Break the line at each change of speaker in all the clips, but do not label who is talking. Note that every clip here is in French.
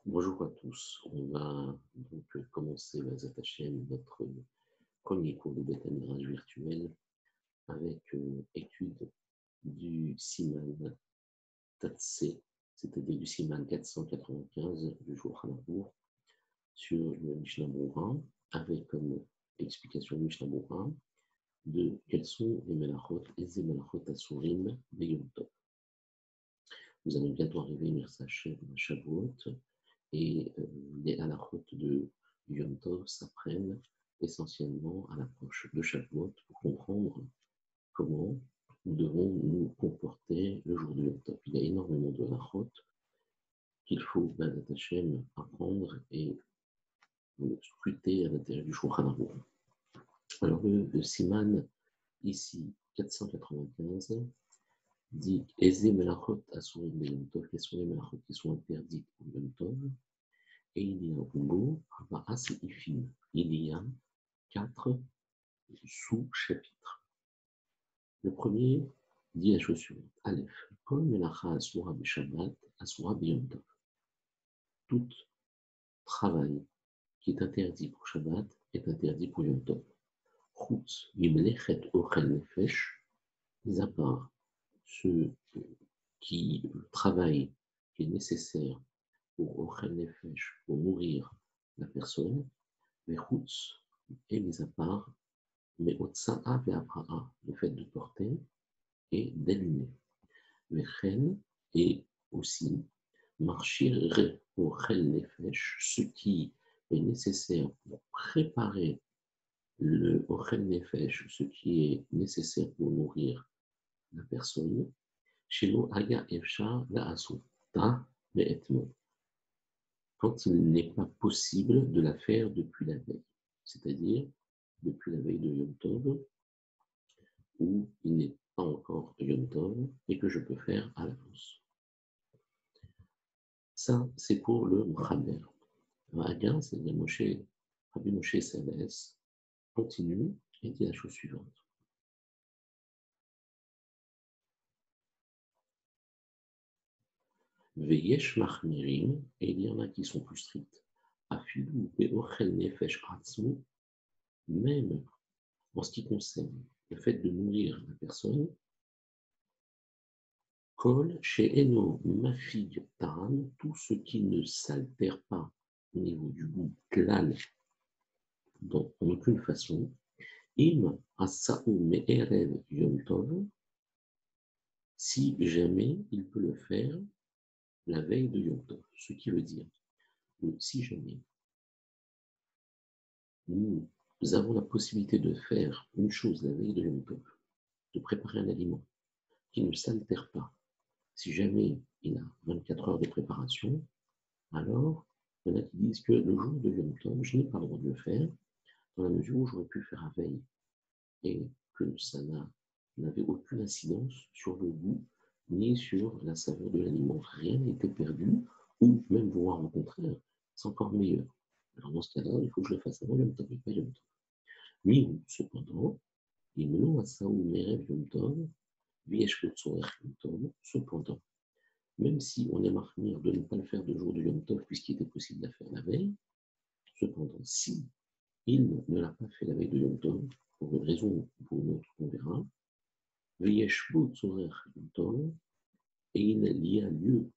Bonjour à tous. On va donc commencer Bezat Hashem, notre premier cours de Beth Midrash virtuel avec étude du Siman Tatsé, c'est-à-dire du Siman 495 du Shulchan Aruch sur le Mishnah Berurah, avec comme explication du Mishnah Berurah de quels sont les Melachot et les Melachot Asurim de Yom Tov. Nous allons bientôt arriver à Shavuot. Et les halachot de Yom Tov s'apprennent essentiellement à l'approche de Shavuot pour comprendre comment nous devons nous comporter le jour de Yom Tov. Il y a énormément de halachot qu'il faut, Bezat Hashem, apprendre et scruter à l'intérieur du Shulchan Aruch. Alors le Siman, ici, 495, dit « Eze melachot asurim de Yom Tov » quels sont les melachot qui sont interdits pour Yom Tov. Et il y a un mot, il y a 4 sous-chapitres. Le premier dit la chose suivante. Aleph, Kol melacha asura b'Shabbat, asura b'Yom Tov. Tout travail qui est interdit pour Shabbat est interdit pour Yom Tov. Chutz, mimlechet ochel nefesh, mis à part le travail qui est nécessaire pour ochel nefesh, pour nourrir la personne, mais chutz, et mis à part, mais otsa'a ve'apra'a, le fait de porter et d'allumer. Vechen, et aussi, marchir ochel nefesh, ce qui est nécessaire pour préparer le ochel nefesh, ce qui est nécessaire pour nourrir la personne, shelo haya efshar la'asota ve'etmol, quand il n'est pas possible de la faire depuis la veille, c'est-à-dire depuis la veille de Yom Tov, où il n'est pas encore Yom Tov et que je peux faire à l'avance. Ça, c'est pour le Mchaber. Hagan, c'est-à-dire Rabbi Moshe Salès, continue et dit la chose suivante. Veyesh machmirim, et il y en a qui sont plus stricts. Afilu be'ochel nefesh atzmu, même en ce qui concerne le fait de nourrir la personne, Kol she'eno mafig ta'am, tout ce qui ne s'altère pas au niveau du goût, klal, en aucune façon, im asa'u me'erev yom tov, si jamais il peut le faire la veille de Yom Tov, ce qui veut dire que si jamais nous avons la possibilité de faire une chose la veille de Yom Tov, de préparer un aliment qui ne s'altère pas, si jamais il a 24 heures de préparation, alors il y en a qui disent que le jour de Yom Tov, je n'ai pas le droit de le faire, dans la mesure où j'aurais pu le faire la veille et que ça n'avait aucune incidence sur le goût ni sur la saveur de l'aliment. Rien n'était perdu, ou même voire au contraire, c'est encore meilleur. Alors dans ce cas-là, il faut que je le fasse avant Yom Tov et pas Yom Tov. Mais cependant, cependant, même si on est marqué de ne pas le faire le jour de Yom Tov puisqu'il était possible de la faire la veille, cependant, si il ne l'a pas fait la veille de Yom Tov, pour une raison ou pour une autre, on verra, et il y a lieu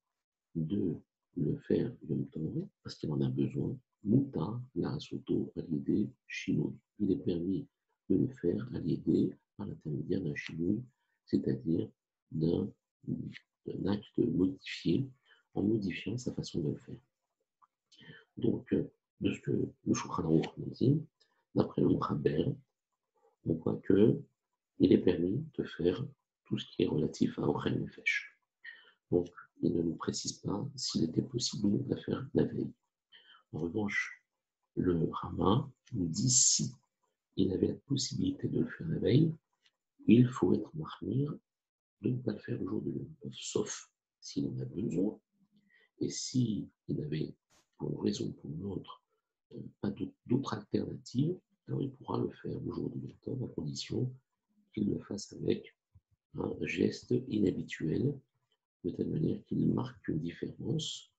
de le faire Yom Tov parce qu'il en a besoin, Muta la Soto à l'idée Shinoui. Il est permis de le faire à l'idée par l'intermédiaire d'un Shinoui, c'est-à-dire d'un acte modifié en modifiant sa façon de le faire. Donc, de ce que le Shulchan Aruch nous dit, d'après le Mchaber, on voit qu'il est permis de faire tout ce qui est relatif à Ochel Nefesh. Donc, il ne nous précise pas s'il était possible de la faire la veille. En revanche, le Rama nous dit si il avait la possibilité de le faire la veille, il faut être mahmir de ne pas le faire le jour de Yom Tov, sauf s'il en a besoin. Et s'il n'avait, pour une raison ou pour une autre, pas d'autre alternative, alors il pourra le faire le jour de Yom Tov, à condition qu'il le fasse avec un geste inhabituel, de telle manière qu'il marque une différence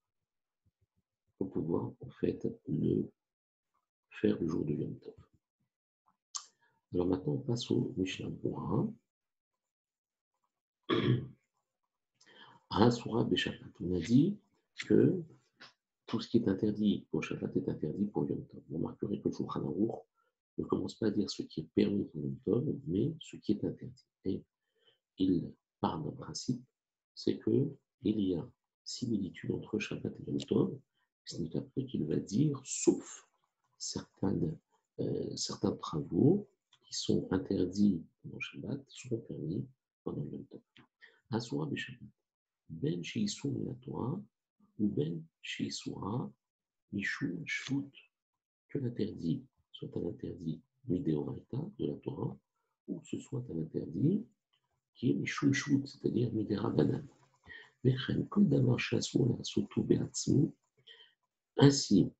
pour pouvoir en fait le faire le jour de Yom Tov. Alors maintenant, on passe au Mishnah Berurah. Asura Beshabbat. On a dit que tout ce qui est interdit pour Shabbat est interdit pour Yom Tov. Vous remarquerez que le Shulchan Aruch ne commence pas à dire ce qui est permis pour Yom Tov, mais ce qui est interdit. Et il part d'un principe, c'est qu'il y a similitude entre Shabbat et Yom Tov, ce n'est qu'après qu'il va dire, sauf certains travaux qui sont interdits pendant Shabbat, seront permis pendant Yom Tov. Asura Beshabbat. Ben Sheisou la Torah, ou Ben Sheisura, Mishum Shvut, que l'interdit soit un interdit Mideoraita de la Torah, ou que ce soit un interdit qui est Mishum Shvut, c'est-à-dire Midera Banan. Ainsi,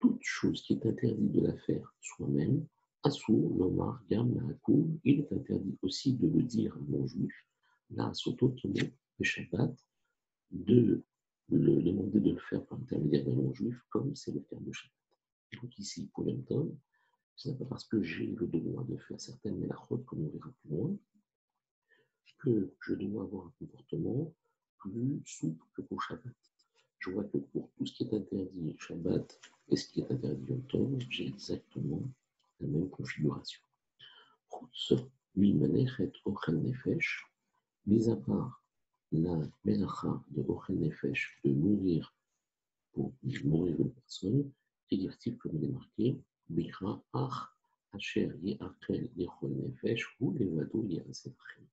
toute chose qui est interdite de la faire soi-même, Asur, Lomar, Gam, Naakou, il est interdit aussi de le dire à mon juif, là, Sototomo, le Shabbat, de le demander de le faire par l'intermédiaire d'un non-juif, comme c'est le cas de Shabbat. Donc ici, pour Yom Tov, ce n'est pas parce que j'ai le droit de faire certaines mélachot, comme on verra plus loin, que je dois avoir un comportement plus souple que pour Shabbat. Je vois que pour tout ce qui est interdit Shabbat et ce qui est interdit Yom Tov, j'ai exactement la même configuration. Mi-manechet ochel nefesh, mis à part la melacha de ochel nefesh, de nourrir pour mourir une personne, et dire-t-il comme il est marqué, Bikra ach asher ye'achel yechol nefesh ou levado ye'asefachem.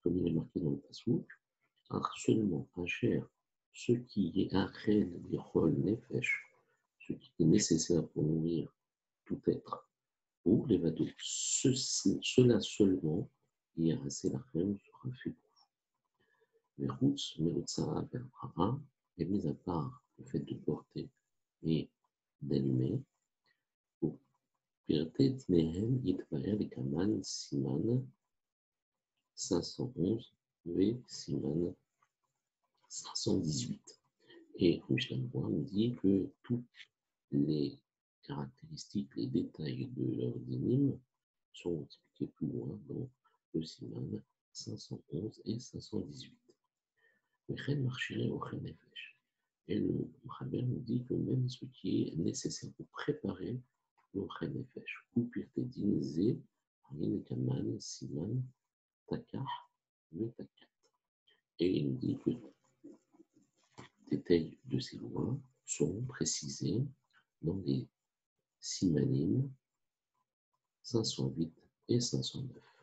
Comme il est marqué dans le passouk, seulement asher, ce qui ye'achel yechol nefesh, ce qui est nécessaire pour nourrir tout être, ou levado, cela seulement ye'asefachem sera fait pour vous. Mais routes, melotsara verbrara, et mis à part le fait de porter et d'allumer, pour Pirtet Nehem Yitpaer Lekaman Siman 511 V Siman 518. Et Mishnah Berurah nous dit que toutes les caractéristiques, les détails de leur dinim sont expliqués plus loin dans le Siman 511 et 518. Mechen Marchiré Ochen Nefesh. Et le Chaber nous dit que même ce qui est nécessaire pour préparer le Ochen Nefesh, ou Pirtedin Ze, Ayin Kaman, Siman, Takach, Metakat. Et il nous dit que les détails de ces lois seront précisés dans les Simanim 508 et 509.